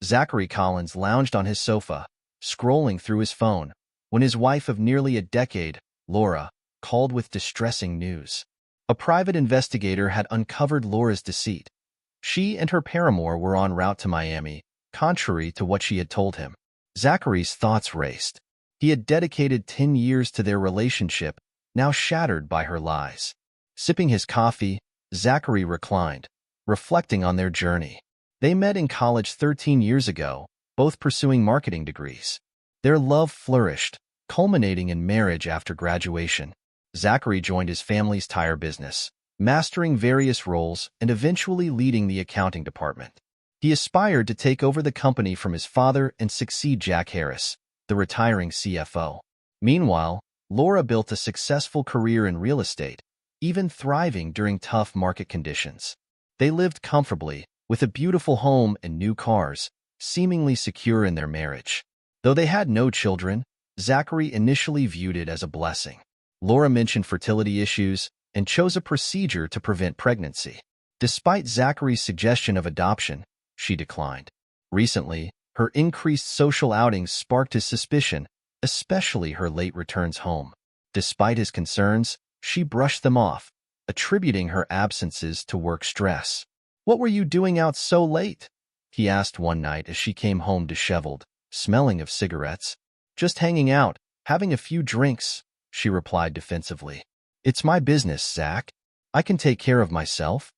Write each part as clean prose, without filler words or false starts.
Zachary Collins lounged on his sofa, scrolling through his phone, when his wife of nearly a decade, Laura, called with distressing news. A private investigator had uncovered Laura's deceit. She and her paramour were en route to Miami, contrary to what she had told him. Zachary's thoughts raced. He had dedicated 10 years to their relationship, now shattered by her lies. Sipping his coffee, Zachary reclined, reflecting on their journey. They met in college 13 years ago, both pursuing marketing degrees. Their love flourished, culminating in marriage after graduation. Zachary joined his family's tire business, mastering various roles and eventually leading the accounting department. He aspired to take over the company from his father and succeed Jack Harris, the retiring CFO. Meanwhile, Laura built a successful career in real estate, even thriving during tough market conditions. They lived comfortably, with a beautiful home and new cars, seemingly secure in their marriage. Though they had no children, Zachary initially viewed it as a blessing. Laura mentioned fertility issues and chose a procedure to prevent pregnancy. Despite Zachary's suggestion of adoption, she declined. Recently, her increased social outings sparked his suspicion, especially her late returns home. Despite his concerns, she brushed them off, attributing her absences to work stress. "What were you doing out so late?" he asked one night as she came home disheveled, smelling of cigarettes. "Just hanging out, having a few drinks," she replied defensively. "It's my business, Zach. I can take care of myself."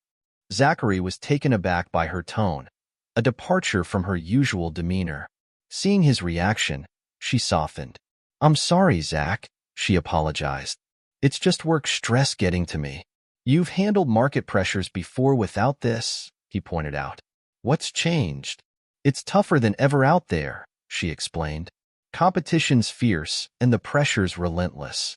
Zachary was taken aback by her tone, a departure from her usual demeanor. Seeing his reaction, she softened. "I'm sorry, Zach," she apologized. "It's just work stress getting to me." "You've handled market pressures before without this," he pointed out. "What's changed?" "It's tougher than ever out there," she explained. "Competition's fierce and the pressure's relentless."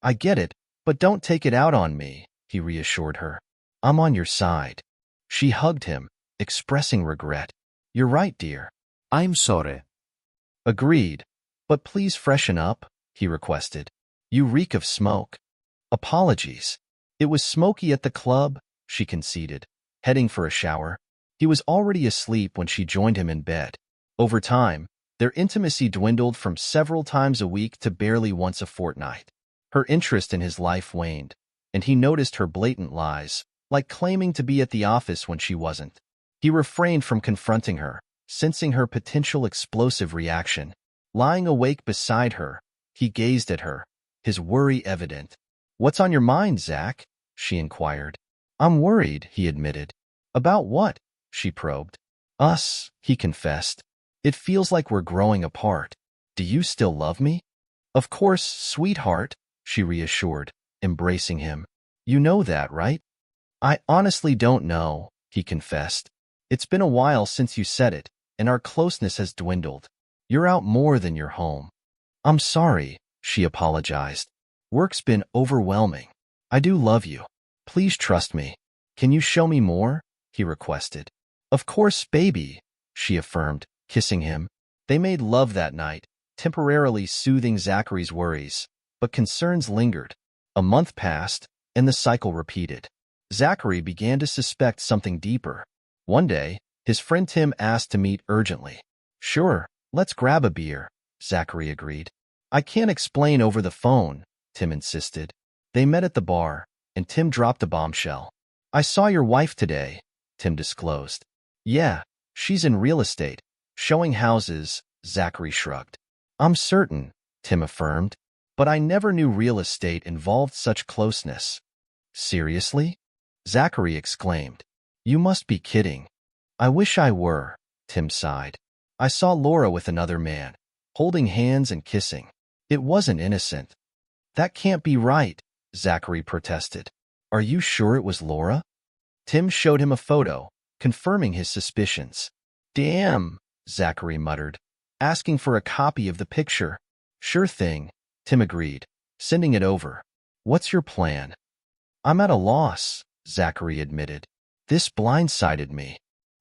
"I get it, but don't take it out on me," he reassured her. "I'm on your side." She hugged him, expressing regret. "You're right, dear." I'm sorry. "Agreed. But please freshen up," he requested. "You reek of smoke." "Apologies. It was smoky at the club," she conceded, heading for a shower. He was already asleep when she joined him in bed. Over time, their intimacy dwindled from several times a week to barely once a fortnight. Her interest in his life waned, and he noticed her blatant lies, like claiming to be at the office when she wasn't. He refrained from confronting her, sensing her potential explosive reaction. Lying awake beside her, he gazed at her, his worry evident. "What's on your mind, Zach?" she inquired. "I'm worried," he admitted. "About what?" she probed. "Us," he confessed. "It feels like we're growing apart. Do you still love me?" "Of course, sweetheart," she reassured, embracing him. "You know that, right?" "I honestly don't know," he confessed. "It's been a while since you said it, and our closeness has dwindled. You're out more than you're home." "I'm sorry," she apologized. "Work's been overwhelming. I do love you. Please trust me. Can you show me more?" he requested. "Of course, baby," she affirmed, kissing him. They made love that night, temporarily soothing Zachary's worries, but concerns lingered. A month passed, and the cycle repeated. Zachary began to suspect something deeper. One day, his friend Tim asked to meet urgently. "Sure, let's grab a beer," Zachary agreed. "I can't explain over the phone," Tim insisted. They met at the bar, and Tim dropped a bombshell. "I saw your wife today," Tim disclosed. "Yeah, she's in real estate, showing houses," Zachary shrugged. "I'm certain," Tim affirmed, "but I never knew real estate involved such closeness." "Seriously?" Zachary exclaimed. "You must be kidding." "I wish I were," Tim sighed. "I saw Laura with another man, holding hands and kissing. It wasn't innocent." "That can't be right," Zachary protested. "Are you sure it was Laura?" Tim showed him a photo, confirming his suspicions. "Damn," Zachary muttered, asking for a copy of the picture. "Sure thing," Tim agreed, sending it over. "What's your plan?" "I'm at a loss," Zachary admitted. "This blindsided me."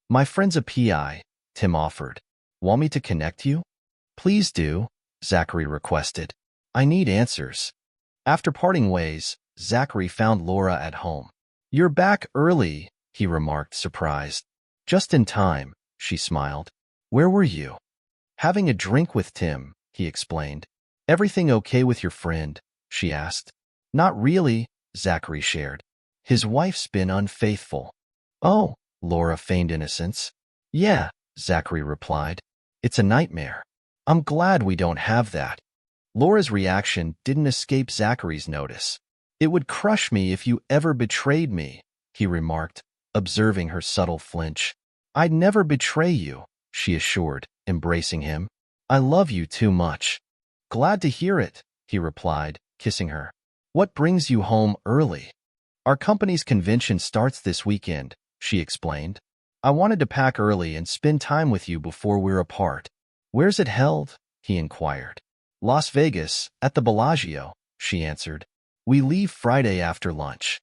"My friend's a PI," Tim offered. "Want me to connect you?" "Please do," Zachary requested. "I need answers." After parting ways, Zachary found Laura at home. "You're back early," he remarked, surprised. "Just in time," she smiled. Where were you? Having a drink with Tim, he explained. Everything okay with your friend? She asked. Not really, Zachary shared. His wife's been unfaithful. Oh, Laura feigned innocence. Yeah, Zachary replied. It's a nightmare. I'm glad we don't have that. Laura's reaction didn't escape Zachary's notice. It would crush me if you ever betrayed me, he remarked, observing her subtle flinch. I'd never betray you, she assured, embracing him. I love you too much. Glad to hear it, he replied, kissing her. What brings you home early? Our company's convention starts this weekend, she explained. I wanted to pack early and spend time with you before we're apart. Where's it held? He inquired. Las Vegas, at the Bellagio, she answered. We leave Friday after lunch.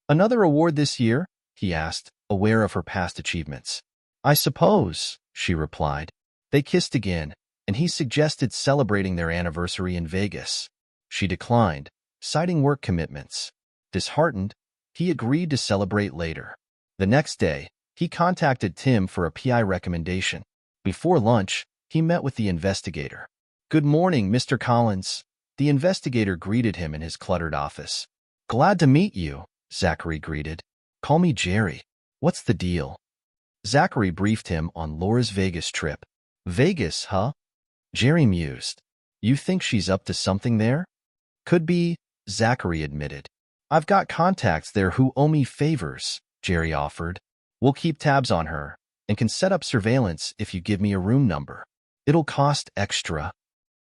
Another award this year? He asked, aware of her past achievements. I suppose, she replied. They kissed again, and he suggested celebrating their anniversary in Vegas. She declined, citing work commitments. Disheartened, he agreed to celebrate later. The next day, he contacted Tim for a PI recommendation. Before lunch, he met with the investigator. Good morning, Mr. Collins. The investigator greeted him in his cluttered office. Glad to meet you, Zachary greeted. Call me Jerry. What's the deal? Zachary briefed him on Laura's Vegas trip. Vegas, huh? Jerry mused. You think she's up to something there? Could be, Zachary admitted. I've got contacts there who owe me favors, Jerry offered. We'll keep tabs on her and can set up surveillance if you give me a room number. It'll cost extra.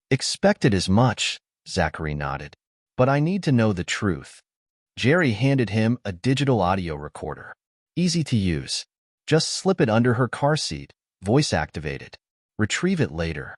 Expected as much, Zachary nodded. But I need to know the truth. Jerry handed him a digital audio recorder. Easy to use. Just slip it under her car seat, voice activated. Retrieve it later.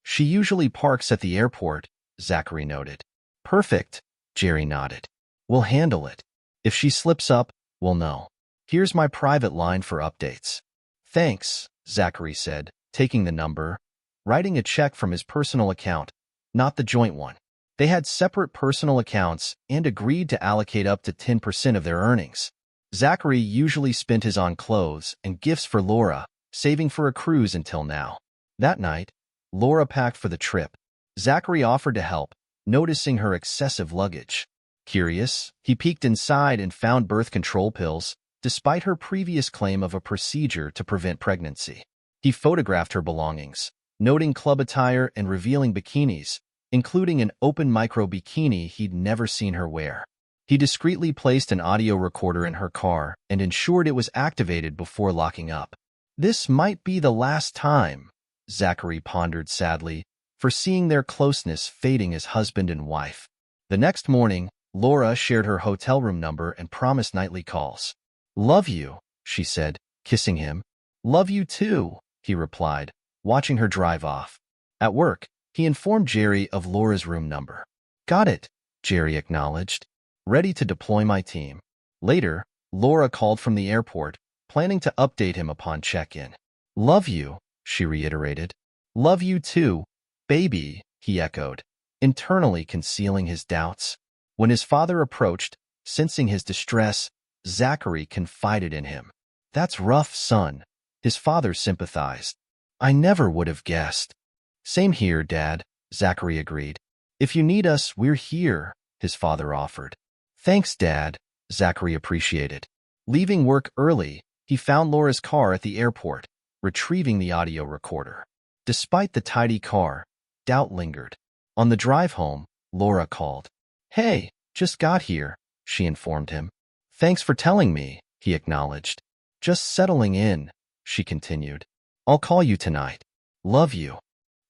She usually parks at the airport, Zachary noted. Perfect, Jerry nodded. We'll handle it. If she slips up, we'll know. Here's my private line for updates. Thanks, Zachary said, taking the number, writing a check from his personal account, not the joint one. They had separate personal accounts and agreed to allocate up to 10% of their earnings. Zachary usually spent his on clothes and gifts for Laura, saving for a cruise until now. That night, Laura packed for the trip. Zachary offered to help, noticing her excessive luggage. Curious, he peeked inside and found birth control pills, despite her previous claim of a procedure to prevent pregnancy. He photographed her belongings, noting club attire and revealing bikinis, including an open micro bikini he'd never seen her wear. He discreetly placed an audio recorder in her car and ensured it was activated before locking up. This might be the last time, Zachary pondered sadly, foreseeing their closeness fading as husband and wife. The next morning, Laura shared her hotel room number and promised nightly calls. Love you, she said, kissing him. Love you too, he replied, watching her drive off. At work, he informed Jerry of Laura's room number. Got it, Jerry acknowledged. Ready to deploy my team. Later, Laura called from the airport, planning to update him upon check-in. Love you, she reiterated. Love you too, baby, he echoed, internally concealing his doubts. When his father approached, sensing his distress, Zachary confided in him. That's rough, son, his father sympathized. I never would have guessed. Same here, Dad, Zachary agreed. If you need us, we're here, his father offered. Thanks, Dad, Zachary appreciated. Leaving work early, he found Laura's car at the airport, retrieving the audio recorder. Despite the tidy car, doubt lingered. On the drive home, Laura called. Hey, just got here, she informed him. Thanks for telling me, he acknowledged. Just settling in, she continued. I'll call you tonight. Love you.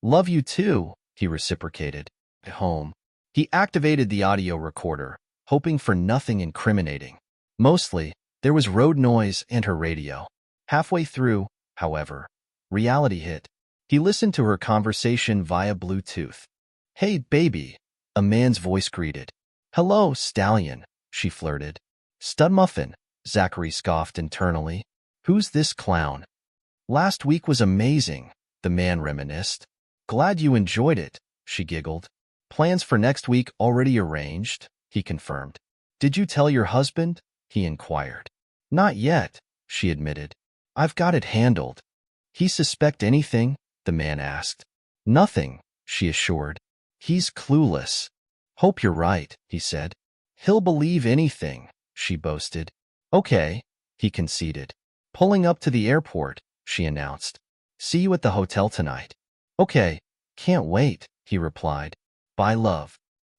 Love you too, he reciprocated. Home. He activated the audio recorder, hoping for nothing incriminating. Mostly, there was road noise and her radio. Halfway through, however, reality hit. He listened to her conversation via Bluetooth. Hey, baby, a man's voice greeted. Hello, stallion, she flirted. Stud muffin, Zachary scoffed internally. Who's this clown? Last week was amazing, the man reminisced. Glad you enjoyed it, she giggled. Plans for next week already arranged, he confirmed. Did you tell your husband? He inquired. Not yet, she admitted. I've got it handled. He suspect anything? The man asked. Nothing, she assured. He's clueless. Hope you're right, he said. He'll believe anything, she boasted. Okay, he conceded. Pulling up to the airport, she announced. See you at the hotel tonight. Okay, can't wait, he replied. Bye, love.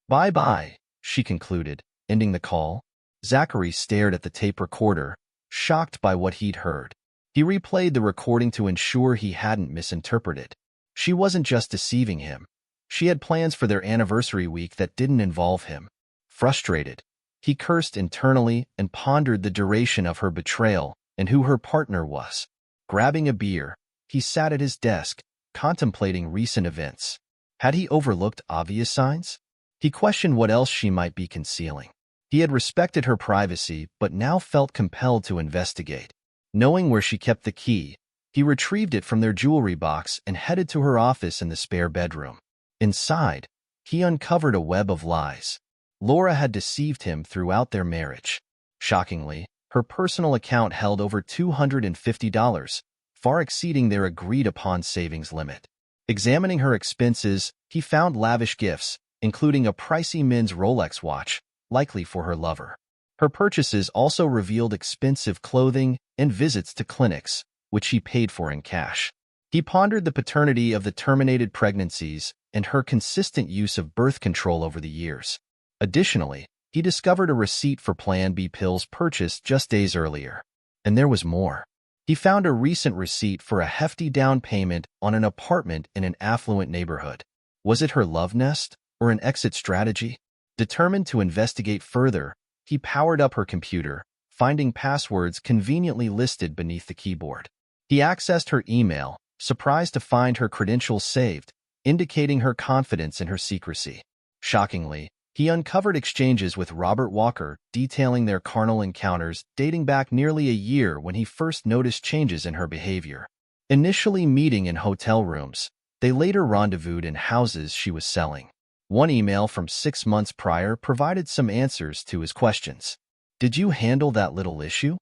Bye-bye, she concluded, ending the call. Zachary stared at the tape recorder, shocked by what he'd heard. He replayed the recording to ensure he hadn't misinterpreted. She wasn't just deceiving him. She had plans for their anniversary week that didn't involve him. Frustrated, he cursed internally and pondered the duration of her betrayal and who her partner was. Grabbing a beer, he sat at his desk, contemplating recent events. Had he overlooked obvious signs? He questioned what else she might be concealing. He had respected her privacy, but now felt compelled to investigate. Knowing where she kept the key, he retrieved it from their jewelry box and headed to her office in the spare bedroom. Inside, he uncovered a web of lies. Laura had deceived him throughout their marriage. Shockingly, her personal account held over $250, far exceeding their agreed-upon savings limit. Examining her expenses, he found lavish gifts, including a pricey men's Rolex watch, likely for her lover. Her purchases also revealed expensive clothing and visits to clinics, which she paid for in cash. He pondered the paternity of the terminated pregnancies and her consistent use of birth control over the years. Additionally, he discovered a receipt for Plan B pills purchased just days earlier. And there was more. He found a recent receipt for a hefty down payment on an apartment in an affluent neighborhood. Was it her love nest or an exit strategy? Determined to investigate further, he powered up her computer, finding passwords conveniently listed beneath the keyboard. He accessed her email, surprised to find her credentials saved, indicating her confidence in her secrecy. Shockingly, he uncovered exchanges with Robert Walker detailing their carnal encounters dating back nearly a year when he first noticed changes in her behavior. Initially meeting in hotel rooms, they later rendezvoused in houses she was selling. One email from 6 months prior provided some answers to his questions. "Did you handle that little issue?"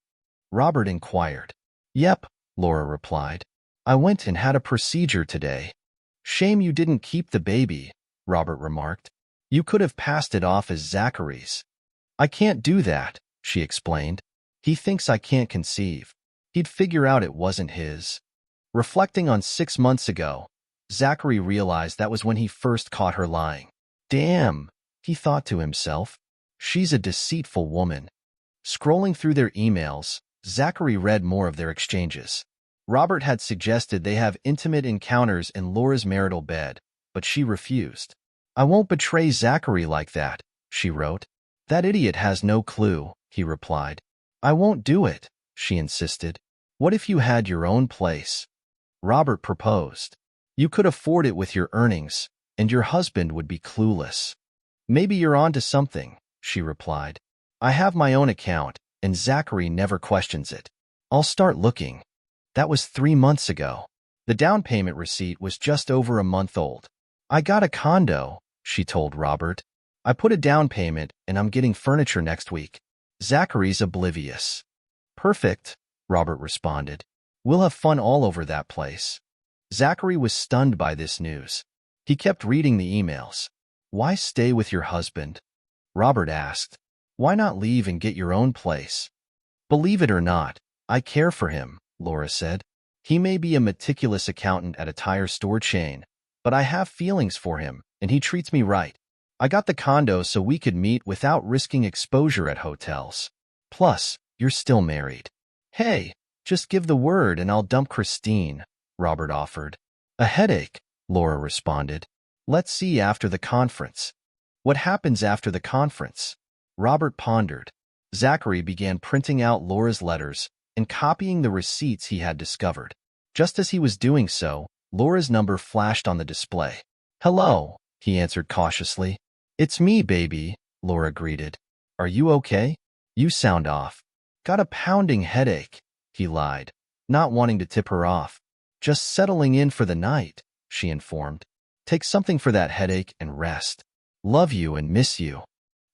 Robert inquired. "Yep," Laura replied. "I went and had a procedure today." "Shame you didn't keep the baby," Robert remarked. "You could have passed it off as Zachary's." "I can't do that," she explained. "He thinks I can't conceive. He'd figure out it wasn't his." Reflecting on 6 months ago, Zachary realized that was when he first caught her lying. Damn, he thought to himself. She's a deceitful woman. Scrolling through their emails, Zachary read more of their exchanges. Robert had suggested they have intimate encounters in Laura's marital bed, but she refused. "I won't betray Zachary like that," she wrote. "That idiot has no clue," he replied. "I won't do it," she insisted. "What if you had your own place?" Robert proposed. "You could afford it with your earnings, and your husband would be clueless." "Maybe you're onto something," she replied. "I have my own account, and Zachary never questions it. I'll start looking." That was 3 months ago. The down payment receipt was just over a month old. "I got a condo," she told Robert. "I put a down payment, and I'm getting furniture next week." Zachary's oblivious. "Perfect," Robert responded. "We'll have fun all over that place." Zachary was stunned by this news. He kept reading the emails. "Why stay with your husband?" Robert asked. "Why not leave and get your own place?" "Believe it or not, I care for him," Laura said. "He may be a meticulous accountant at a tire store chain, but I have feelings for him, and he treats me right. I got the condo so we could meet without risking exposure at hotels. Plus, you're still married." "Hey, just give the word and I'll dump Christine," Robert offered. "A headache," Laura responded. "Let's see after the conference." "What happens after the conference?" Robert pondered. Zachary began printing out Laura's letters and copying the receipts he had discovered. Just as he was doing so, Laura's number flashed on the display. "Hello," he answered cautiously. "It's me, baby," Laura greeted. "Are you okay? You sound off." "Got a pounding headache," he lied, not wanting to tip her off. "Just settling in for the night," she informed. "Take something for that headache and rest. Love you and miss you."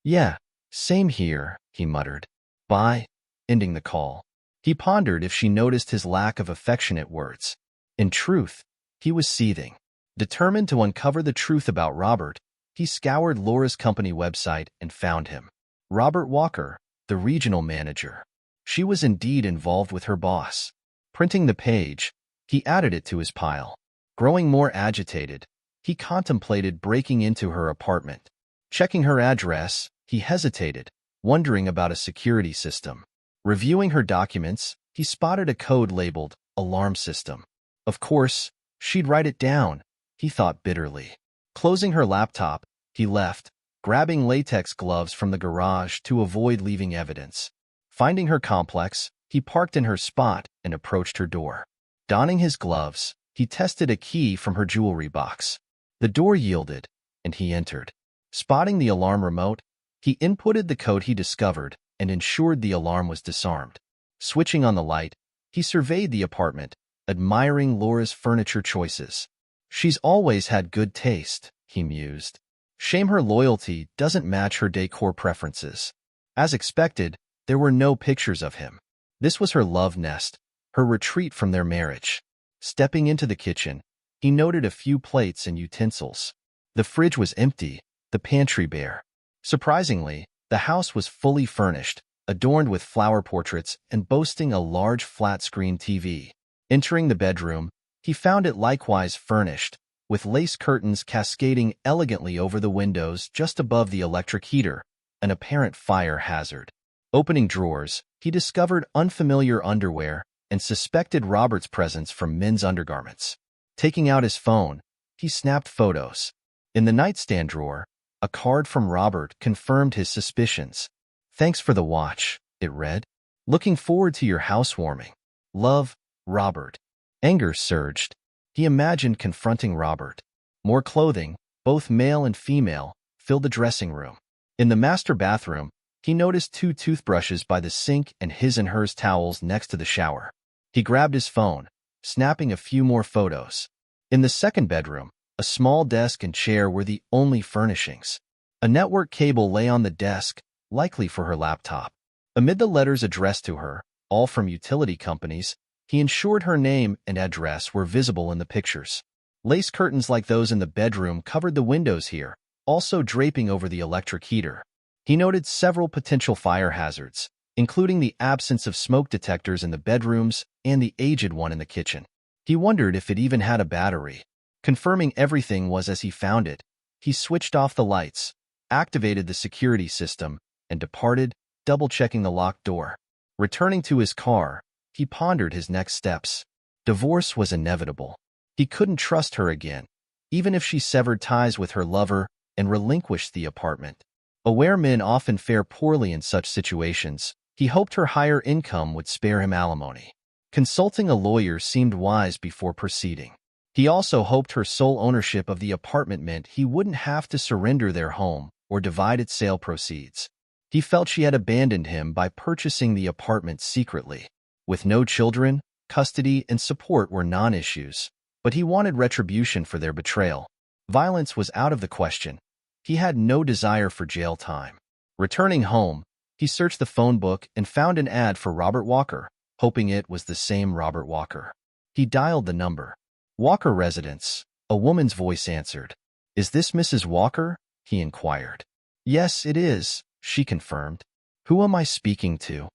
"Yeah, same here," he muttered. "Bye," ending the call. He pondered if she noticed his lack of affectionate words. In truth, he was seething. Determined to uncover the truth about Robert, he scoured Laura's company website and found him. Robert Walker, the regional manager. She was indeed involved with her boss. Printing the page, he added it to his pile. Growing more agitated, he contemplated breaking into her apartment. Checking her address, he hesitated, wondering about a security system. Reviewing her documents, he spotted a code labeled alarm system. Of course, she'd write it down, he thought bitterly. Closing her laptop, he left, grabbing latex gloves from the garage to avoid leaving evidence. Finding her complex, he parked in her spot and approached her door. Donning his gloves, he tested a key from her jewelry box. The door yielded, and he entered. Spotting the alarm remote, he inputted the code he discovered and ensured the alarm was disarmed. Switching on the light, he surveyed the apartment, admiring Laura's furniture choices. She's always had good taste, he mused. Shame her loyalty doesn't match her decor preferences. As expected, there were no pictures of him. This was her love nest, her retreat from their marriage. Stepping into the kitchen, he noted a few plates and utensils. The fridge was empty, the pantry bare. Surprisingly, the house was fully furnished, adorned with flower portraits and boasting a large flat-screen TV. Entering the bedroom, he found it likewise furnished, with lace curtains cascading elegantly over the windows just above the electric heater, an apparent fire hazard. Opening drawers, he discovered unfamiliar underwear and suspected Robert's presence from men's undergarments. Taking out his phone, he snapped photos. In the nightstand drawer, a card from Robert confirmed his suspicions. Thanks for the watch, it read. Looking forward to your housewarming. Love, Robert. Anger surged. He imagined confronting Robert. More clothing, both male and female, filled the dressing room. In the master bathroom, he noticed 2 toothbrushes by the sink and his and hers towels next to the shower. He grabbed his phone, snapping a few more photos. In the second bedroom, a small desk and chair were the only furnishings. A network cable lay on the desk, likely for her laptop. Amid the letters addressed to her, all from utility companies, he ensured her name and address were visible in the pictures. Lace curtains like those in the bedroom covered the windows here, also draping over the electric heater. He noted several potential fire hazards, including the absence of smoke detectors in the bedrooms and the aged one in the kitchen. He wondered if it even had a battery. Confirming everything was as he found it, he switched off the lights, activated the security system, and departed, double-checking the locked door. Returning to his car, he pondered his next steps. Divorce was inevitable. He couldn't trust her again, even if she severed ties with her lover and relinquished the apartment. Aware men often fare poorly in such situations, he hoped her higher income would spare him alimony. Consulting a lawyer seemed wise before proceeding. He also hoped her sole ownership of the apartment meant he wouldn't have to surrender their home or divide its sale proceeds. He felt she had abandoned him by purchasing the apartment secretly. With no children, custody and support were non-issues, but he wanted retribution for their betrayal. Violence was out of the question. He had no desire for jail time. Returning home, he searched the phone book and found an ad for Robert Walker, hoping it was the same Robert Walker. He dialed the number. Walker residence, a woman's voice answered. Is this Mrs. Walker? He inquired. Yes, it is, she confirmed. Who am I speaking to?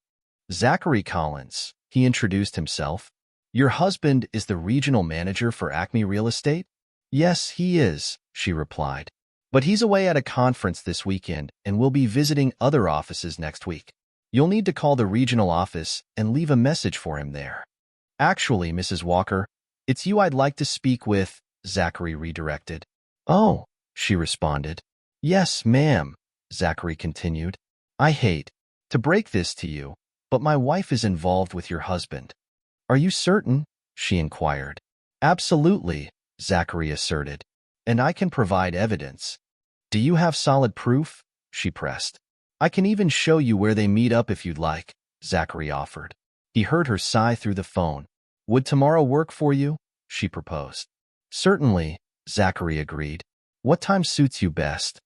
Zachary Collins, he introduced himself. Your husband is the regional manager for Acme Real Estate? Yes, he is, she replied. But he's away at a conference this weekend and will be visiting other offices next week. You'll need to call the regional office and leave a message for him there. Actually, Mrs. Walker, it's you I'd like to speak with, Zachary redirected. Oh, she responded. Yes, ma'am, Zachary continued. I hate to break this to you, but my wife is involved with your husband. Are you certain? She inquired. Absolutely, Zachary asserted. And I can provide evidence. Do you have solid proof? She pressed. I can even show you where they meet up if you'd like, Zachary offered. He heard her sigh through the phone. Would tomorrow work for you? She proposed. Certainly, Zachary agreed. What time suits you best?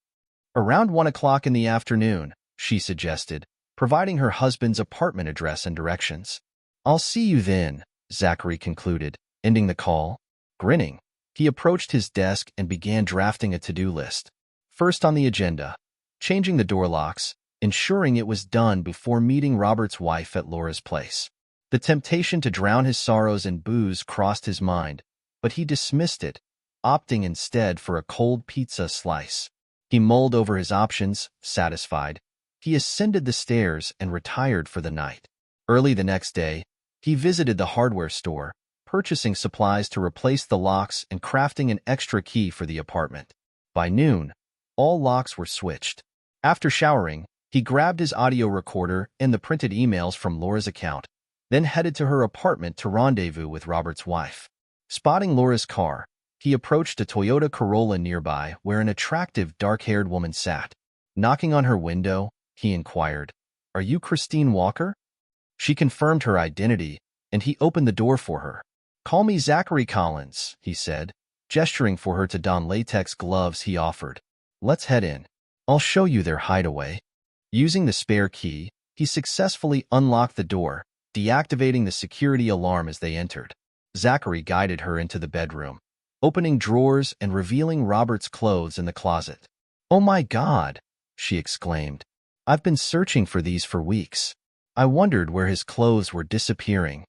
Around 1 o'clock in the afternoon, she suggested, providing her husband's apartment address and directions. I'll see you then, Zachary concluded, Ending the call, grinning, he approached his desk and began drafting a to-do list. First on the agenda, changing the door locks, ensuring it was done before meeting Robert's wife at Laura's place. The temptation to drown his sorrows in booze crossed his mind, but he dismissed it, opting instead for a cold pizza slice. He mulled over his options, satisfied. He ascended the stairs and retired for the night. Early the next day, he visited the hardware store, purchasing supplies to replace the locks and crafting an extra key for the apartment. By noon, all locks were switched. After showering, he grabbed his audio recorder and the printed emails from Laura's account, then headed to her apartment to rendezvous with Robert's wife. Spotting Laura's car, he approached a Toyota Corolla nearby where an attractive dark-haired woman sat. Knocking on her window, he inquired, "Are you Christine Walker?" She confirmed her identity, and he opened the door for her. "Call me Zachary Collins," he said, gesturing for her to don latex gloves he offered. "Let's head in. I'll show you their hideaway." Using the spare key, he successfully unlocked the door, deactivating the security alarm as they entered. Zachary guided her into the bedroom, opening drawers and revealing Robert's clothes in the closet. "Oh my God," she exclaimed. "I've been searching for these for weeks. I wondered where his clothes were disappearing.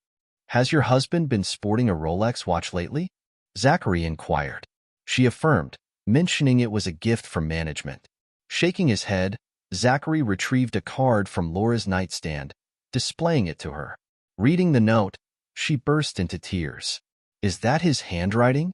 Has your husband been sporting a Rolex watch lately?" Zachary inquired. She affirmed, mentioning it was a gift from management. Shaking his head, Zachary retrieved a card from Laura's nightstand, displaying it to her. Reading the note, she burst into tears. "Is that his handwriting?"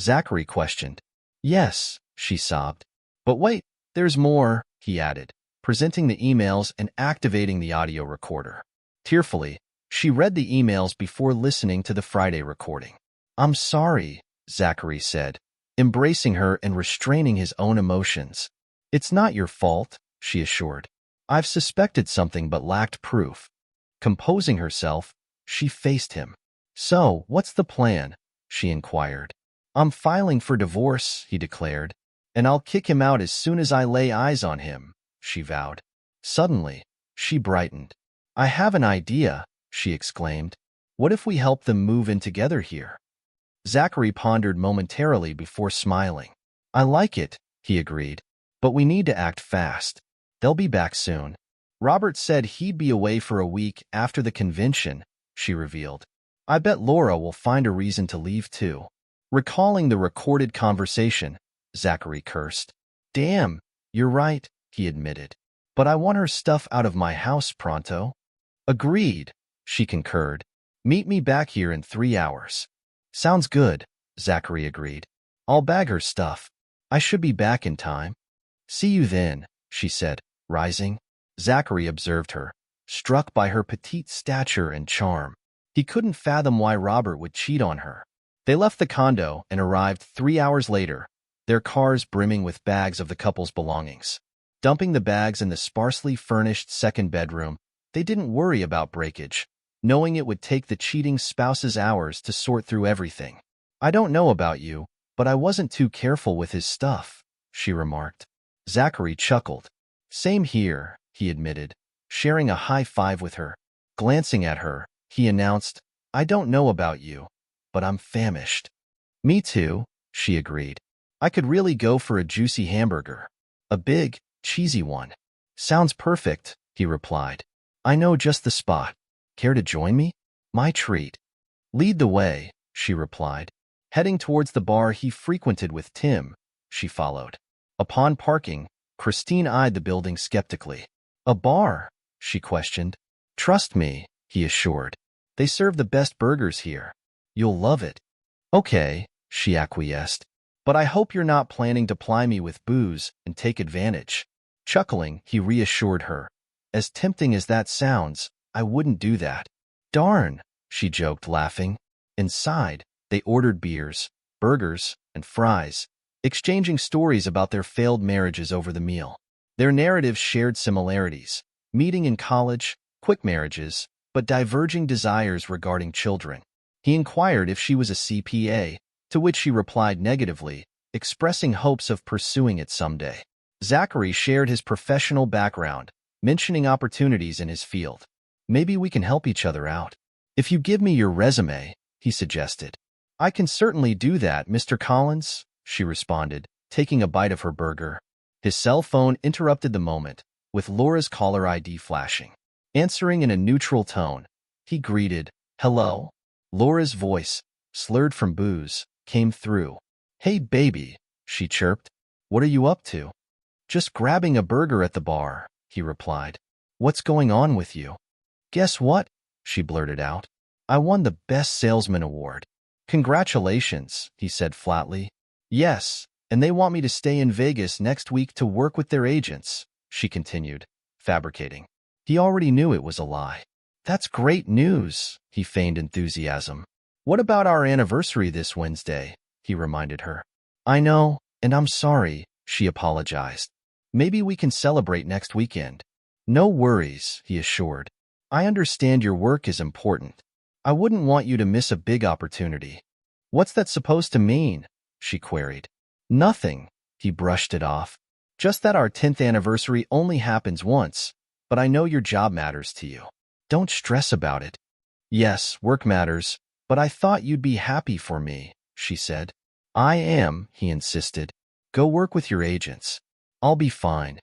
Zachary questioned. "Yes," she sobbed. "But wait, there's more," he added, presenting the emails and activating the audio recorder. Tearfully, she read the emails before listening to the Friday recording. "I'm sorry," Zachary said, embracing her and restraining his own emotions. "It's not your fault," she assured. "I've suspected something but lacked proof." Composing herself, she faced him. "So, what's the plan?" she inquired. "I'm filing for divorce," he declared, "and I'll kick him out as soon as I lay eyes on him," she vowed. Suddenly, she brightened. "I have an idea," she exclaimed. "What if we help them move in together here?" Zachary pondered momentarily before smiling. "I like it," he agreed, "but we need to act fast. They'll be back soon." "Robert said he'd be away for a week after the convention," she revealed. "I bet Laura will find a reason to leave too." Recalling the recorded conversation, Zachary cursed. "Damn, you're right," he admitted. "But I want her stuff out of my house pronto." "Agreed," she concurred. "Meet me back here in 3 hours." "Sounds good," Zachary agreed. "I'll bag her stuff. I should be back in time." "See you then," she said, rising. Zachary observed her, struck by her petite stature and charm. He couldn't fathom why Robert would cheat on her. They left the condo and arrived 3 hours later, their cars brimming with bags of the couple's belongings. Dumping the bags in the sparsely furnished second bedroom, they didn't worry about breakage, knowing it would take the cheating spouse's hours to sort through everything. "I don't know about you, but I wasn't too careful with his stuff," she remarked. Zachary chuckled. "Same here," he admitted, sharing a high five with her. Glancing at her, he announced, "I don't know about you, but I'm famished." "Me too," she agreed. "I could really go for a juicy hamburger. A big, cheesy one." "Sounds perfect," he replied. "I know just the spot. Care to join me?" "My treat." "Lead the way," she replied. Heading towards the bar he frequented with Tim, she followed. Upon parking, Christine eyed the building skeptically. "A bar?" she questioned. "Trust me," he assured. "They serve the best burgers here. You'll love it." "Okay," she acquiesced. "But I hope you're not planning to ply me with booze and take advantage." Chuckling, he reassured her. "As tempting as that sounds, I wouldn't do that." "Darn," she joked, laughing. Inside, they ordered beers, burgers, and fries, exchanging stories about their failed marriages over the meal. Their narratives shared similarities: meeting in college, quick marriages, but diverging desires regarding children. He inquired if she was a CPA, to which she replied negatively, expressing hopes of pursuing it someday. Zachary shared his professional background, mentioning opportunities in his field. "Maybe we can help each other out. If you give me your resume," he suggested. I can certainly do that, Mr. Collins, she responded, taking a bite of her burger. His cell phone interrupted the moment, with Laura's caller ID flashing. Answering in a neutral tone, he greeted, "Hello?" Laura's voice, slurred from booze, came through. "Hey, baby," she chirped. "What are you up to?" "Just grabbing a burger at the bar," he replied. "What's going on with you?" "Guess what?" she blurted out. "I won the Best Salesman award." "Congratulations," he said flatly. "Yes, and they want me to stay in Vegas next week to work with their agents," she continued, fabricating. He already knew it was a lie. "That's great news," he feigned enthusiasm. "What about our anniversary this Wednesday?" he reminded her. "I know, and I'm sorry," she apologized. "Maybe we can celebrate next weekend." "No worries," he assured. "I understand your work is important. I wouldn't want you to miss a big opportunity." "What's that supposed to mean?" she queried. "Nothing," he brushed it off. "Just that our 10th anniversary only happens once, but I know your job matters to you. Don't stress about it." "Yes, work matters, but I thought you'd be happy for me," she said. "I am," he insisted. "Go work with your agents. I'll be fine."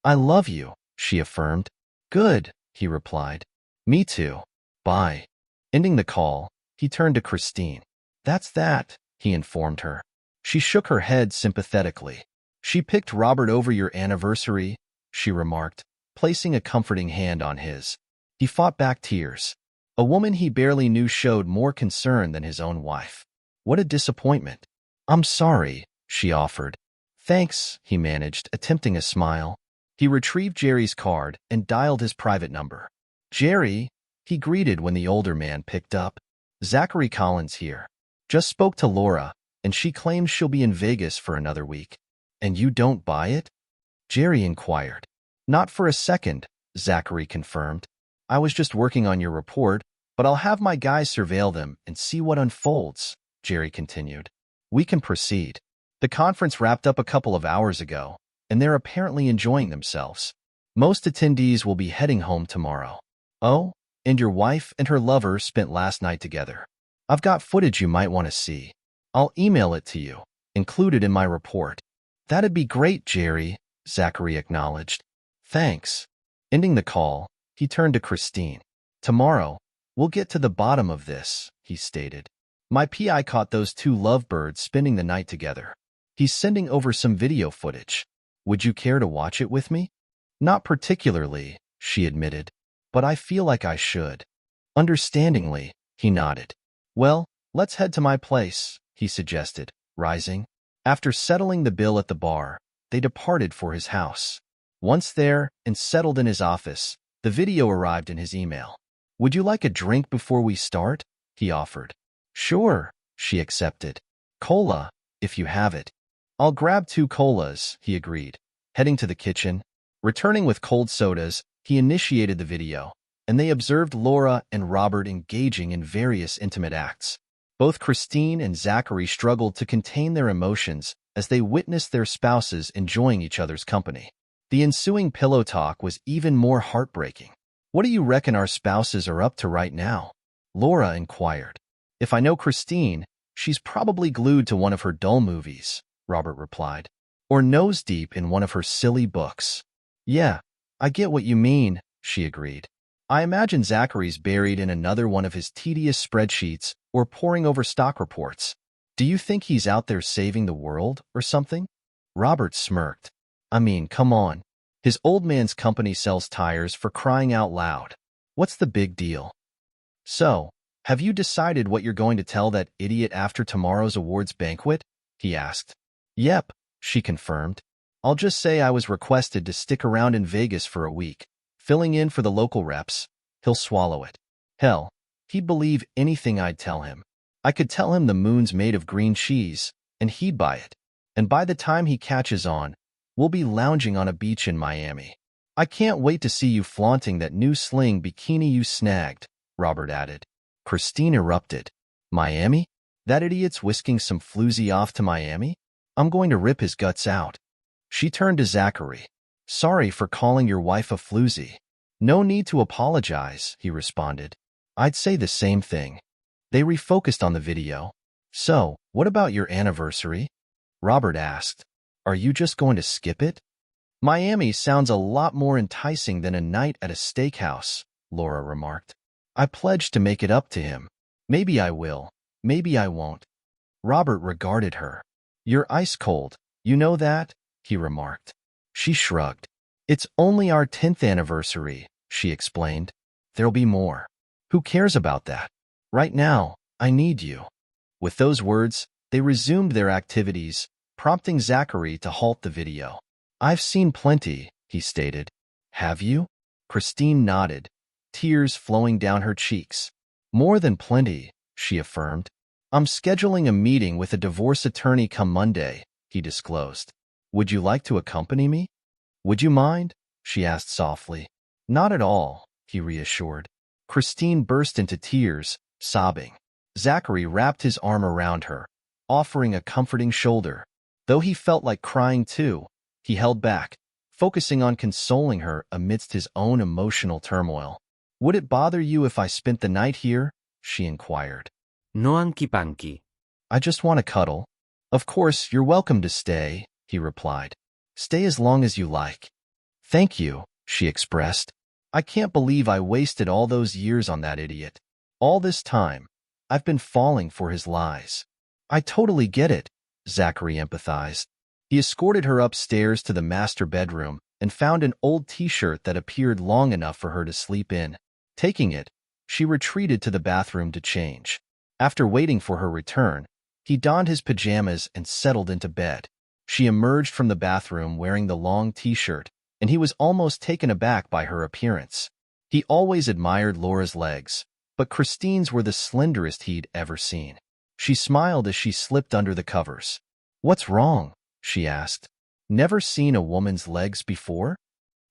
"I love you," she affirmed. "Good," he replied. "Me too. Bye." Ending the call, he turned to Christine. "That's that," he informed her. She shook her head sympathetically. "She picked Robert over your anniversary," she remarked, placing a comforting hand on his. He fought back tears. A woman he barely knew showed more concern than his own wife. What a disappointment. "I'm sorry," she offered. "Thanks," he managed, attempting a smile. He retrieved Jerry's card and dialed his private number. "Jerry," he greeted when the older man picked up. "Zachary Collins here. Just spoke to Laura, and she claims she'll be in Vegas for another week." "And you don't buy it?" Jerry inquired. "Not for a second," Zachary confirmed. "I was just working on your report, but I'll have my guys surveil them and see what unfolds," Jerry continued. "We can proceed. The conference wrapped up a couple of hours ago, and they're apparently enjoying themselves. Most attendees will be heading home tomorrow." "Oh, and your wife and her lover spent last night together. I've got footage you might want to see. I'll email it to you, included in my report." "That'd be great, Jerry," Zachary acknowledged. "Thanks." Ending the call, he turned to Christine. "Tomorrow, we'll get to the bottom of this," he stated. "My PI caught those two lovebirds spending the night together. He's sending over some video footage. Would you care to watch it with me?" "Not particularly," she admitted, "but I feel like I should." Understandingly, he nodded. "Well, let's head to my place," he suggested, rising. After settling the bill at the bar, they departed for his house. Once there and settled in his office, the video arrived in his email. "Would you like a drink before we start?" he offered. "Sure," she accepted. "Cola, if you have it." "I'll grab 2 colas," he agreed, heading to the kitchen. Returning with cold sodas, he initiated the video, and they observed Laura and Robert engaging in various intimate acts. Both Christine and Zachary struggled to contain their emotions as they witnessed their spouses enjoying each other's company. The ensuing pillow talk was even more heartbreaking. "What do you reckon our spouses are up to right now?" Laura inquired. "If I know Christine, she's probably glued to one of her dull movies," Robert replied, "or nose-deep in one of her silly books." "Yeah, I get what you mean," she agreed. "I imagine Zachary's buried in another one of his tedious spreadsheets or poring over stock reports. Do you think he's out there saving the world or something?" Robert smirked. "I mean, come on. His old man's company sells tires, for crying out loud. What's the big deal?" "So, have you decided what you're going to tell that idiot after tomorrow's awards banquet?" he asked. "Yep," she confirmed. "I'll just say I was requested to stick around in Vegas for a week, filling in for the local reps. He'll swallow it. Hell, he'd believe anything I'd tell him. I could tell him the moon's made of green cheese, and he'd buy it. And by the time he catches on, we'll be lounging on a beach in Miami. I can't wait to see you flaunting that new sling bikini you snagged," Robert added. Christine erupted. "Miami? That idiot's whisking some floozy off to Miami? I'm going to rip his guts out." She turned to Zachary. "Sorry for calling your wife a floozy." "No need to apologize," he responded. "I'd say the same thing." They refocused on the video. So, what about your anniversary? Robert asked. Are you just going to skip it? Miami sounds a lot more enticing than a night at a steakhouse, Laura remarked. I pledged to make it up to him. Maybe I will. Maybe I won't. Robert regarded her. You're ice cold. You know that? He remarked. She shrugged. It's only our 10th anniversary, she explained. There'll be more. Who cares about that? Right now, I need you. With those words, they resumed their activities, prompting Zachary to halt the video. I've seen plenty, he stated. Have you? Christine nodded, tears flowing down her cheeks. More than plenty, she affirmed. I'm scheduling a meeting with a divorce attorney come Monday, he disclosed. Would you like to accompany me? Would you mind? She asked softly. Not at all, he reassured. Christine burst into tears, sobbing. Zachary wrapped his arm around her, offering a comforting shoulder. Though he felt like crying too, he held back, focusing on consoling her amidst his own emotional turmoil. Would it bother you if I spent the night here? She inquired. No hanky-panky. I just want to cuddle. Of course, you're welcome to stay, he replied. Stay as long as you like. Thank you, she expressed. I can't believe I wasted all those years on that idiot. All this time, I've been falling for his lies. I totally get it, Zachary empathized. He escorted her upstairs to the master bedroom and found an old t-shirt that appeared long enough for her to sleep in. Taking it, she retreated to the bathroom to change. After waiting for her return, he donned his pajamas and settled into bed. She emerged from the bathroom wearing the long t-shirt, and he was almost taken aback by her appearance. He always admired Laura's legs, but Christine's were the slenderest he'd ever seen. She smiled as she slipped under the covers. What's wrong? She asked. Never seen a woman's legs before?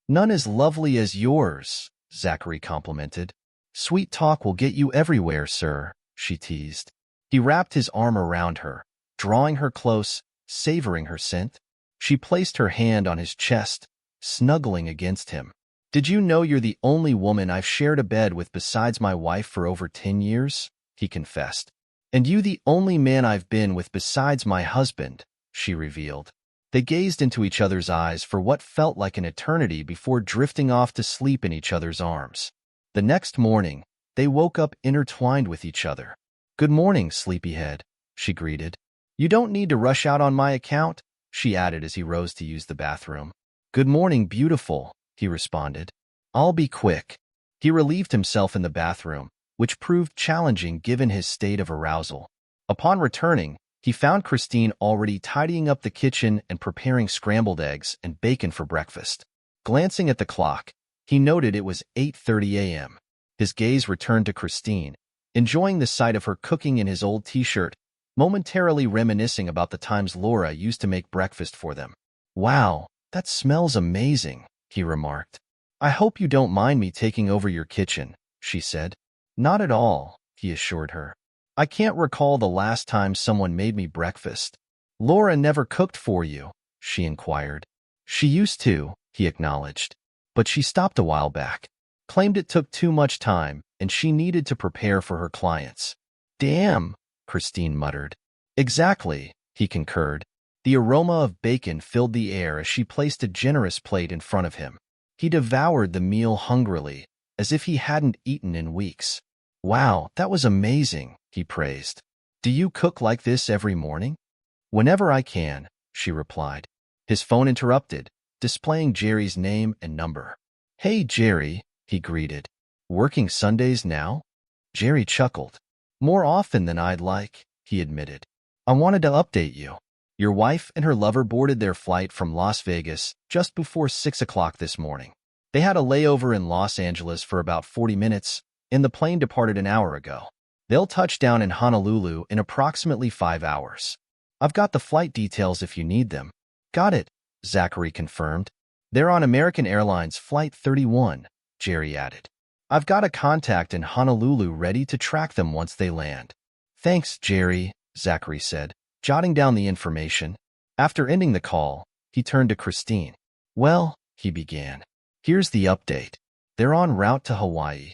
None as lovely as yours, Zachary complimented. Sweet talk will get you everywhere, sir, she teased. He wrapped his arm around her, drawing her close, savoring her scent. She placed her hand on his chest, snuggling against him. Did you know you're the only woman I've shared a bed with besides my wife for over 10 years? He confessed. And you the only man I've been with besides my husband, she revealed. They gazed into each other's eyes for what felt like an eternity before drifting off to sleep in each other's arms. The next morning, they woke up intertwined with each other. Good morning, sleepyhead, she greeted. You don't need to rush out on my account, she added as he rose to use the bathroom. Good morning, beautiful, he responded. I'll be quick. He relieved himself in the bathroom, which proved challenging given his state of arousal. Upon returning, he found Christine already tidying up the kitchen and preparing scrambled eggs and bacon for breakfast. Glancing at the clock, he noted it was 8:30 a.m. His gaze returned to Christine, enjoying the sight of her cooking in his old t-shirt, momentarily reminiscing about the times Laura used to make breakfast for them. Wow, that smells amazing, he remarked. I hope you don't mind me taking over your kitchen, she said. Not at all, he assured her. I can't recall the last time someone made me breakfast. Laura never cooked for you, she inquired. She used to, he acknowledged. But she stopped a while back. Claimed it took too much time, and she needed to prepare for her clients. Damn, Christine muttered. Exactly, he concurred. The aroma of bacon filled the air as she placed a generous plate in front of him. He devoured the meal hungrily, as if he hadn't eaten in weeks. Wow, that was amazing, he praised. Do you cook like this every morning? Whenever I can, she replied. His phone interrupted, displaying Jerry's name and number. Hey, Jerry, he greeted. Working Sundays now? Jerry chuckled. More often than I'd like, he admitted. I wanted to update you. Your wife and her lover boarded their flight from Las Vegas just before 6 o'clock this morning. They had a layover in Los Angeles for about 40 minutes, and the plane departed an hour ago. They'll touch down in Honolulu in approximately 5 hours. I've got the flight details if you need them. Got it, Zachary confirmed. They're on American Airlines Flight 31, Jerry added. I've got a contact in Honolulu ready to track them once they land. Thanks, Jerry, Zachary said, jotting down the information. After ending the call, he turned to Christine. Well, he began. Here's the update. They're en route to Hawaii.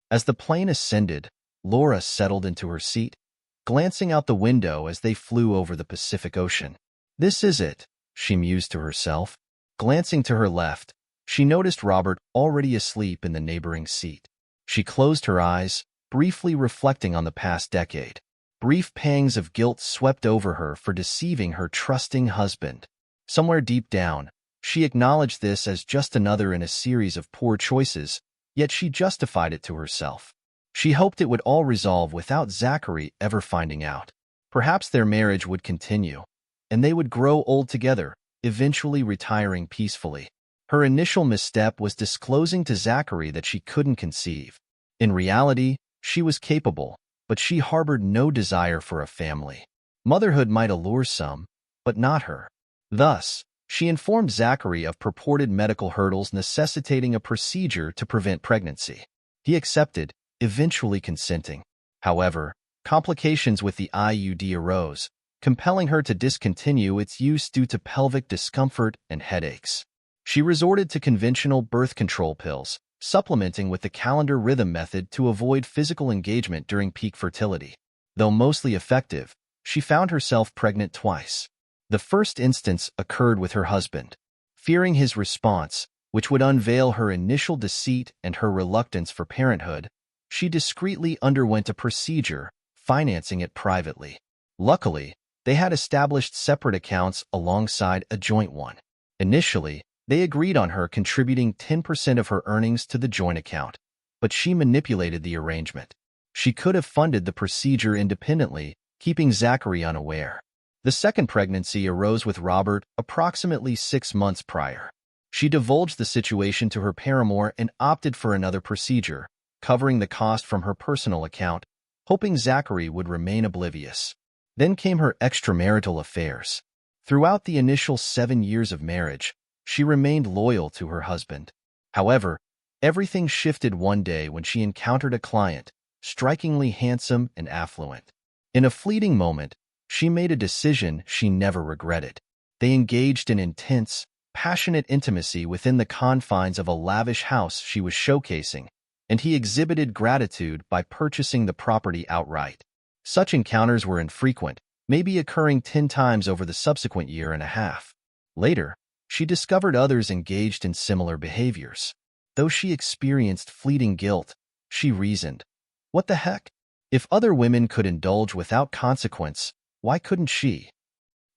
As the plane ascended, Laura settled into her seat, glancing out the window as they flew over the Pacific Ocean. "This is it," she mused to herself. Glancing to her left, she noticed Robert already asleep in the neighboring seat. She closed her eyes, briefly reflecting on the past decade. Brief pangs of guilt swept over her for deceiving her trusting husband. Somewhere deep down, she acknowledged this as just another in a series of poor choices, yet she justified it to herself. She hoped it would all resolve without Zachary ever finding out. Perhaps their marriage would continue, and they would grow old together, eventually retiring peacefully. Her initial misstep was disclosing to Zachary that she couldn't conceive. In reality, she was capable, but she harbored no desire for a family. Motherhood might allure some, but not her. Thus, she informed Zachary of purported medical hurdles necessitating a procedure to prevent pregnancy. He accepted, eventually consenting. However, complications with the IUD arose, compelling her to discontinue its use due to pelvic discomfort and headaches. She resorted to conventional birth control pills, supplementing with the calendar rhythm method to avoid physical engagement during peak fertility. Though mostly effective, she found herself pregnant twice. The first instance occurred with her husband. Fearing his response, which would unveil her initial deceit and her reluctance for parenthood, she discreetly underwent a procedure, financing it privately. Luckily, they had established separate accounts alongside a joint one. Initially, they agreed on her contributing 10% of her earnings to the joint account, but she manipulated the arrangement. She could have funded the procedure independently, keeping Zachary unaware. The second pregnancy arose with Robert approximately 6 months prior. She divulged the situation to her paramour and opted for another procedure, covering the cost from her personal account, hoping Zachary would remain oblivious. Then came her extramarital affairs. Throughout the initial 7 years of marriage, she remained loyal to her husband. However, everything shifted one day when she encountered a client, strikingly handsome and affluent. In a fleeting moment, she made a decision she never regretted. They engaged in intense, passionate intimacy within the confines of a lavish house she was showcasing, and he exhibited gratitude by purchasing the property outright. Such encounters were infrequent, maybe occurring 10 times over the subsequent year and a half. Later, she discovered others engaged in similar behaviors. Though she experienced fleeting guilt, she reasoned, "What the heck? If other women could indulge without consequence, why couldn't she?"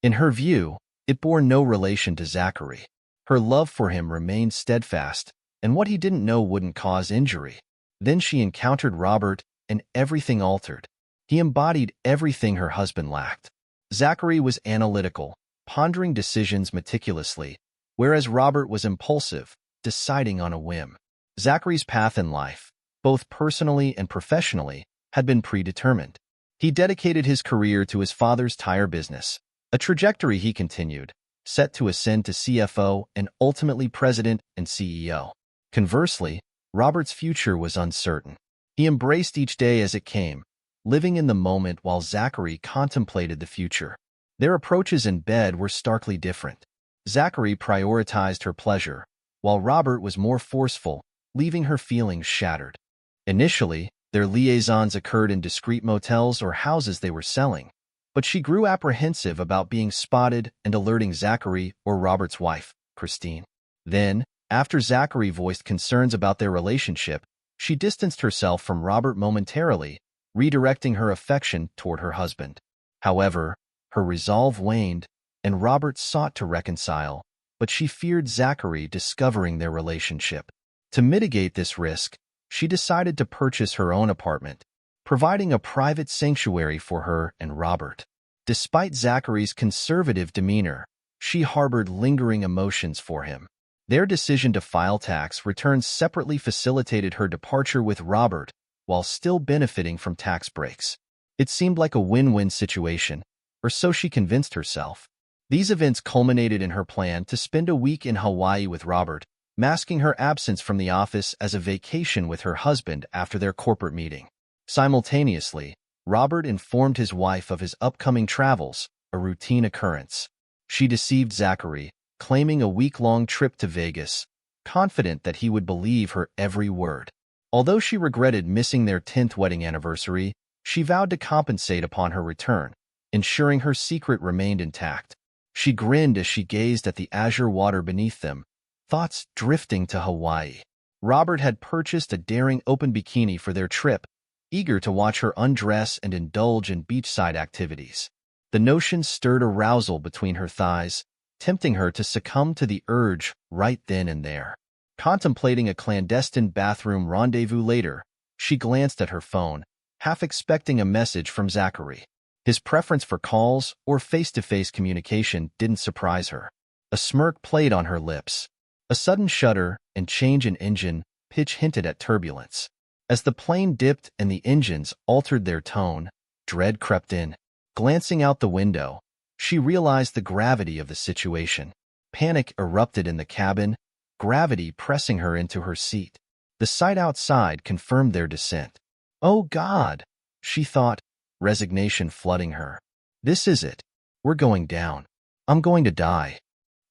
In her view, it bore no relation to Zachary. Her love for him remained steadfast, and what he didn't know wouldn't cause injury. Then she encountered Robert, and everything altered. He embodied everything her husband lacked. Zachary was analytical, pondering decisions meticulously, whereas Robert was impulsive, deciding on a whim. Zachary's path in life, both personally and professionally, had been predetermined. He dedicated his career to his father's tire business, a trajectory he continued, set to ascend to CFO and ultimately president and CEO. Conversely, Robert's future was uncertain. He embraced each day as it came, living in the moment while Zachary contemplated the future. Their approaches in bed were starkly different. Zachary prioritized her pleasure, while Robert was more forceful, leaving her feelings shattered. Initially, their liaisons occurred in discreet motels or houses they were selling, but she grew apprehensive about being spotted and alerting Zachary or Robert's wife, Christine. Then, after Zachary voiced concerns about their relationship, she distanced herself from Robert momentarily, redirecting her affection toward her husband. However, her resolve waned, and Robert sought to reconcile, but she feared Zachary discovering their relationship. To mitigate this risk, she decided to purchase her own apartment, providing a private sanctuary for her and Robert. Despite Zachary's conservative demeanor, she harbored lingering emotions for him. Their decision to file tax returns separately facilitated her departure with Robert while still benefiting from tax breaks. It seemed like a win-win situation, or so she convinced herself. These events culminated in her plan to spend a week in Hawaii with Robert, masking her absence from the office as a vacation with her husband after their corporate meeting. Simultaneously, Robert informed his wife of his upcoming travels, a routine occurrence. She deceived Zachary, claiming a week-long trip to Vegas, confident that he would believe her every word. Although she regretted missing their 10th wedding anniversary, She vowed to compensate upon her return, ensuring her secret remained intact. She grinned as she gazed at the azure water beneath them, thoughts drifting to Hawaii. Robert had purchased a daring open bikini for their trip, eager to watch her undress and indulge in beachside activities. The notion stirred arousal between her thighs, tempting her to succumb to the urge right then and there. Contemplating a clandestine bathroom rendezvous later, she glanced at her phone, half expecting a message from Zachary. His preference for calls or face-to-face communication didn't surprise her. A smirk played on her lips. A sudden shudder and change in engine pitch hinted at turbulence. As the plane dipped and the engines altered their tone, dread crept in. Glancing out the window, she realized the gravity of the situation. Panic erupted in the cabin, gravity pressing her into her seat. The sight outside confirmed their descent. "Oh God," she thought, resignation flooding her. "This is it. We're going down. I'm going to die."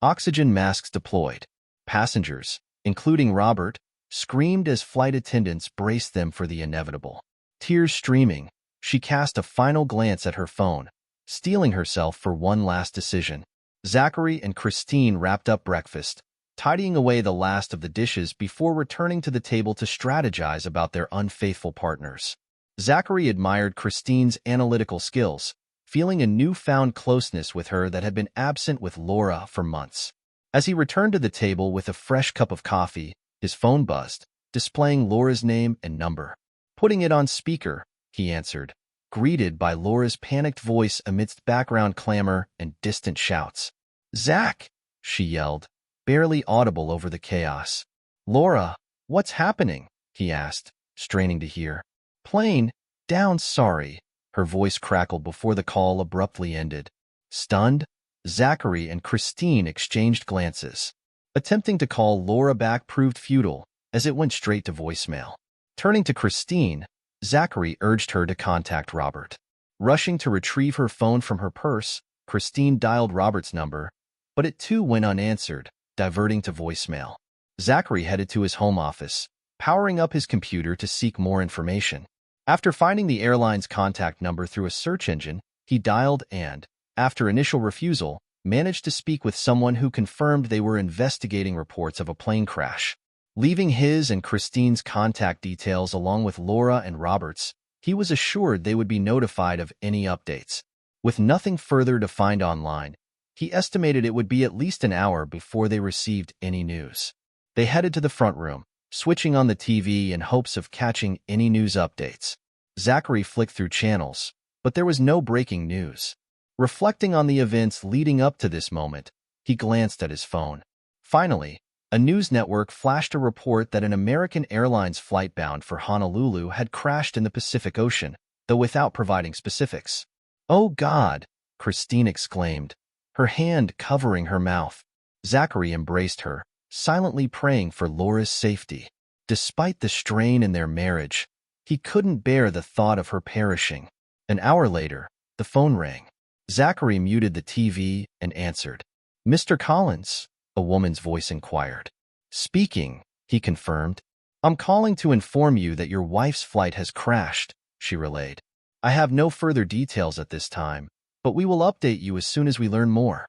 Oxygen masks deployed. Passengers, including Robert, screamed as flight attendants braced them for the inevitable. Tears streaming, she cast a final glance at her phone, steeling herself for one last decision. Zachary and Christine wrapped up breakfast, tidying away the last of the dishes before returning to the table to strategize about their unfaithful partners. Zachary admired Christine's analytical skills, feeling a newfound closeness with her that had been absent with Laura for months. As he returned to the table with a fresh cup of coffee, his phone buzzed, displaying Laura's name and number. Putting it on speaker, he answered, greeted by Laura's panicked voice amidst background clamor and distant shouts. "Zach!" she yelled, barely audible over the chaos. "Laura, what's happening?" he asked, straining to hear. "Plane down, sorry." Her voice crackled before the call abruptly ended. Stunned, Zachary and Christine exchanged glances. Attempting to call Laura back proved futile, as it went straight to voicemail. Turning to Christine, Zachary urged her to contact Robert. Rushing to retrieve her phone from her purse, Christine dialed Robert's number, but it too went unanswered, diverting to voicemail. Zachary headed to his home office, powering up his computer to seek more information. After finding the airline's contact number through a search engine, he dialed and, after initial refusal, managed to speak with someone who confirmed they were investigating reports of a plane crash. Leaving his and Christine's contact details along with Laura and Robert's, he was assured they would be notified of any updates. With nothing further to find online, he estimated it would be at least an hour before they received any news. They headed to the front room, switching on the TV in hopes of catching any news updates. Zachary flicked through channels, but there was no breaking news. Reflecting on the events leading up to this moment, he glanced at his phone. Finally, a news network flashed a report that an American Airlines flight bound for Honolulu had crashed in the Pacific Ocean, though without providing specifics. "Oh God!" Christine exclaimed, her hand covering her mouth. Zachary embraced her, silently praying for Laura's safety. Despite the strain in their marriage, he couldn't bear the thought of her perishing. An hour later, the phone rang. Zachary muted the TV and answered. "Mr. Collins?" a woman's voice inquired. "Speaking," he confirmed. "I'm calling to inform you that your wife's flight has crashed," she relayed. "I have no further details at this time, but we will update you as soon as we learn more."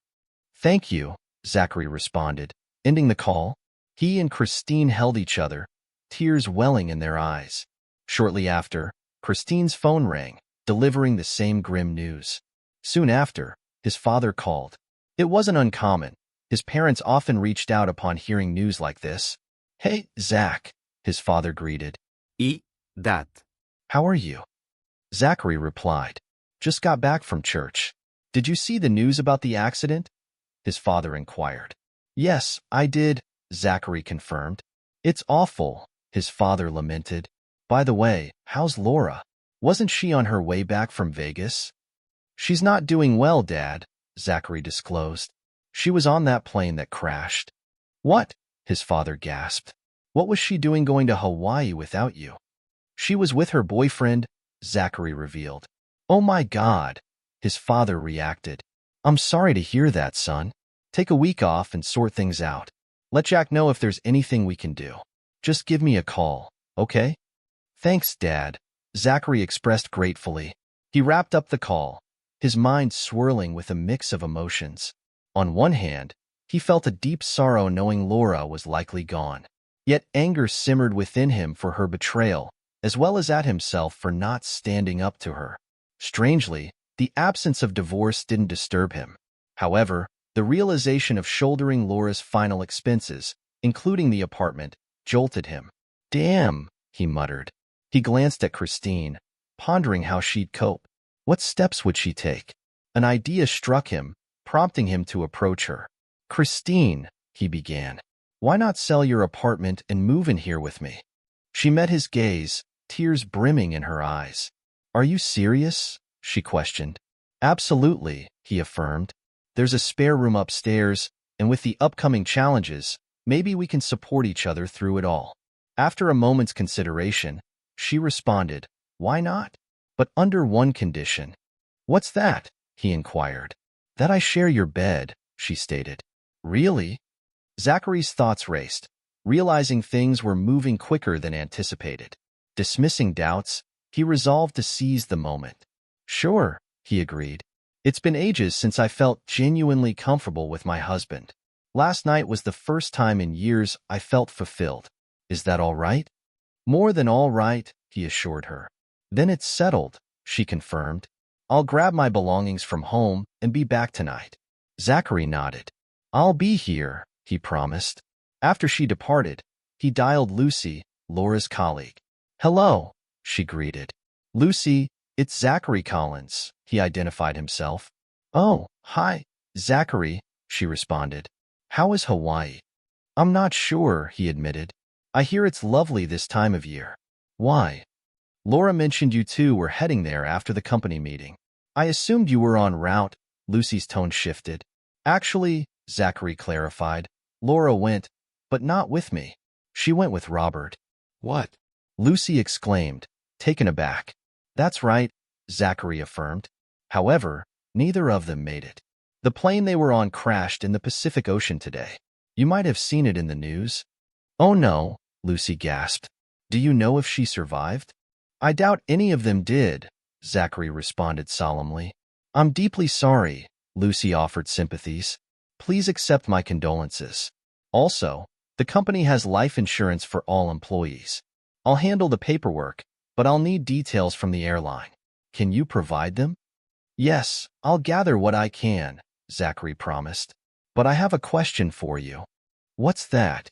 "Thank you," Zachary responded, ending the call. He and Christine held each other, tears welling in their eyes. Shortly after, Christine's phone rang, delivering the same grim news. Soon after, his father called. It wasn't uncommon. His parents often reached out upon hearing news like this. "Hey, Zach," his father greeted. Dad. "How are you?" Zachary replied. "Just got back from church. Did you see the news about the accident?" his father inquired. "Yes, I did," Zachary confirmed. "It's awful," his father lamented. "By the way, how's Laura? Wasn't she on her way back from Vegas?" "She's not doing well, Dad," Zachary disclosed. "She was on that plane that crashed." "What?" his father gasped. "What was she doing going to Hawaii without you?" "She was with her boyfriend," Zachary revealed. "Oh my God," his father reacted. "I'm sorry to hear that, son. Take a week off and sort things out. Let Jack know if there's anything we can do. Just give me a call, okay?" "Thanks, Dad," Zachary expressed gratefully. He wrapped up the call, his mind swirling with a mix of emotions. On one hand, he felt a deep sorrow knowing Laura was likely gone. Yet anger simmered within him for her betrayal, as well as at himself for not standing up to her. Strangely, the absence of divorce didn't disturb him. However, the realization of shouldering Laura's final expenses, including the apartment, jolted him. "Damn," he muttered. He glanced at Christine, pondering how she'd cope. What steps would she take? An idea struck him, prompting him to approach her. "Christine," he began, "why not sell your apartment and move in here with me?" She met his gaze, tears brimming in her eyes. "Are you serious?" she questioned. "Absolutely," he affirmed. "There's a spare room upstairs, and with the upcoming challenges, maybe we can support each other through it all." After a moment's consideration, she responded, "Why not? But under one condition." "What's that?" he inquired. "That I share your bed," she stated. "Really?" Zachary's thoughts raced, realizing things were moving quicker than anticipated. Dismissing doubts, he resolved to seize the moment. "Sure," he agreed. "It's been ages since I felt genuinely comfortable with my husband. Last night was the first time in years I felt fulfilled. Is that all right?" "More than all right," he assured her. "Then it's settled," she confirmed. "I'll grab my belongings from home and be back tonight." Zachary nodded. "I'll be here," he promised. After she departed, he dialed Lucy, Laura's colleague. "Hello," she greeted. "Lucy, it's Zachary Collins," he identified himself. "Oh, hi, Zachary," she responded. "How is Hawaii?" "I'm not sure," he admitted. "I hear it's lovely this time of year." "Why?" "Laura mentioned you two were heading there after the company meeting. I assumed you were en route." Lucy's tone shifted. "Actually," Zachary clarified, "Laura went, but not with me. She went with Robert." "What?" Lucy exclaimed, taken aback. "That's right," Zachary affirmed. "However, neither of them made it. The plane they were on crashed in the Pacific Ocean today. You might have seen it in the news." "Oh no," Lucy gasped. "Do you know if she survived?" "I doubt any of them did," Zachary responded solemnly. "I'm deeply sorry," Lucy offered sympathies. "Please accept my condolences. Also, the company has life insurance for all employees. I'll handle the paperwork, but I'll need details from the airline. Can you provide them?" "Yes, I'll gather what I can," Zachary promised. "But I have a question for you." "What's that?"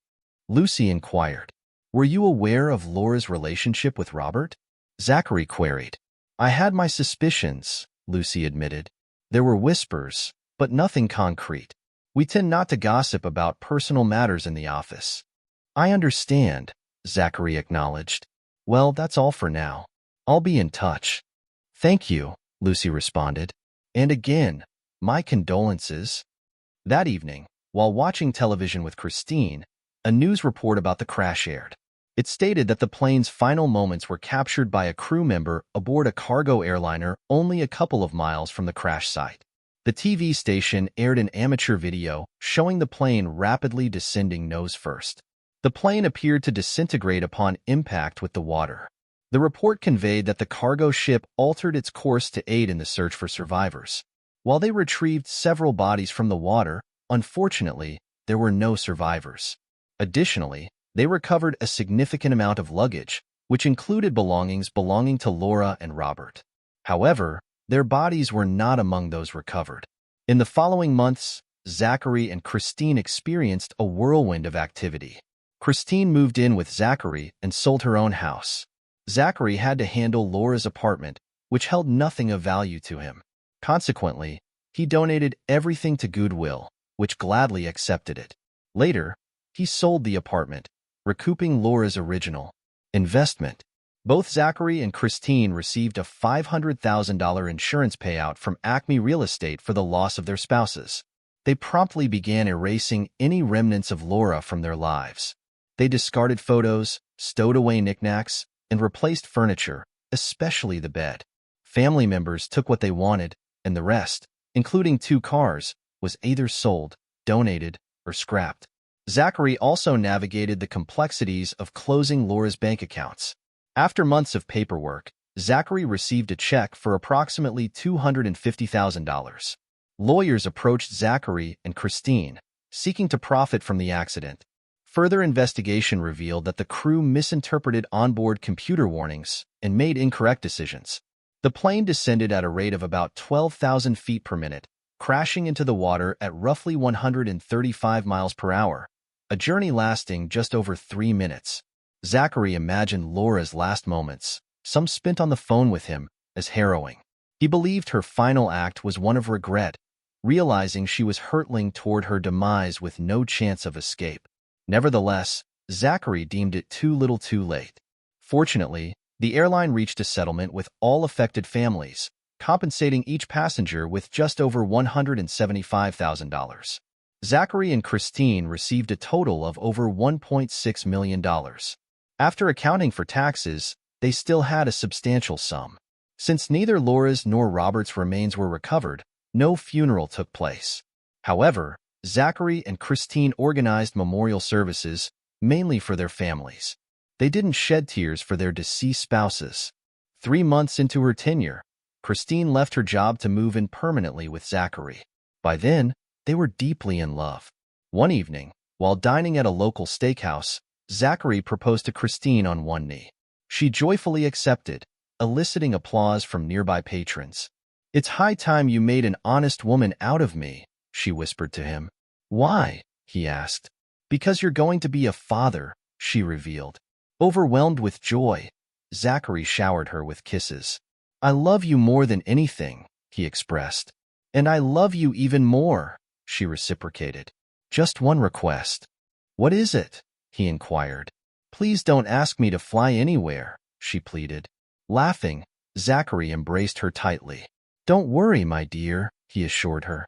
Lucy inquired. "Were you aware of Laura's relationship with Robert?" Zachary queried. "I had my suspicions," Lucy admitted. "There were whispers, but nothing concrete. We tend not to gossip about personal matters in the office." "I understand," Zachary acknowledged. "Well, that's all for now. I'll be in touch." "Thank you," Lucy responded. "And again, my condolences." That evening, while watching television with Christine, a news report about the crash aired. It stated that the plane's final moments were captured by a crew member aboard a cargo airliner only a couple of miles from the crash site. The TV station aired an amateur video showing the plane rapidly descending nose first. The plane appeared to disintegrate upon impact with the water. The report conveyed that the cargo ship altered its course to aid in the search for survivors. While they retrieved several bodies from the water, unfortunately, there were no survivors. Additionally, they recovered a significant amount of luggage, which included belongings belonging to Laura and Robert. However, their bodies were not among those recovered. In the following months, Zachary and Christine experienced a whirlwind of activity. Christine moved in with Zachary and sold her own house. Zachary had to handle Laura's apartment, which held nothing of value to him. Consequently, he donated everything to Goodwill, which gladly accepted it. Later, he sold the apartment, recouping Laura's original investment. Both Zachary and Christine received a $500,000 insurance payout from Acme Real Estate for the loss of their spouses. They promptly began erasing any remnants of Laura from their lives. They discarded photos, stowed away knickknacks, and replaced furniture, especially the bed. Family members took what they wanted, and the rest, including 2 cars, was either sold, donated, or scrapped. Zachary also navigated the complexities of closing Laura's bank accounts. After months of paperwork, Zachary received a check for approximately $250,000. Lawyers approached Zachary and Christine, seeking to profit from the accident. Further investigation revealed that the crew misinterpreted onboard computer warnings and made incorrect decisions. The plane descended at a rate of about 12,000 feet per minute, crashing into the water at roughly 135 miles per hour, a journey lasting just over 3 minutes. Zachary imagined Laura's last moments, some spent on the phone with him, as harrowing. He believed her final act was one of regret, realizing she was hurtling toward her demise with no chance of escape. Nevertheless, Zachary deemed it too little too late. Fortunately, the airline reached a settlement with all affected families, compensating each passenger with just over $175,000. Zachary and Christine received a total of over $1.6 million. After accounting for taxes, they still had a substantial sum. Since neither Laura's nor Robert's remains were recovered, no funeral took place. However, Zachary and Christine organized memorial services, mainly for their families. They didn't shed tears for their deceased spouses. 3 months into her tenure, Christine left her job to move in permanently with Zachary. By then, they were deeply in love. One evening, while dining at a local steakhouse, Zachary proposed to Christine on one knee. She joyfully accepted, eliciting applause from nearby patrons. "It's high time you made an honest woman out of me," she whispered to him. "Why?" he asked. "Because you're going to be a father," she revealed. Overwhelmed with joy, Zachary showered her with kisses. "I love you more than anything," he expressed. "And I love you even more," she reciprocated. "Just one request." "What is it?" he inquired. "Please don't ask me to fly anywhere," she pleaded. Laughing, Zachary embraced her tightly. "Don't worry, my dear," he assured her.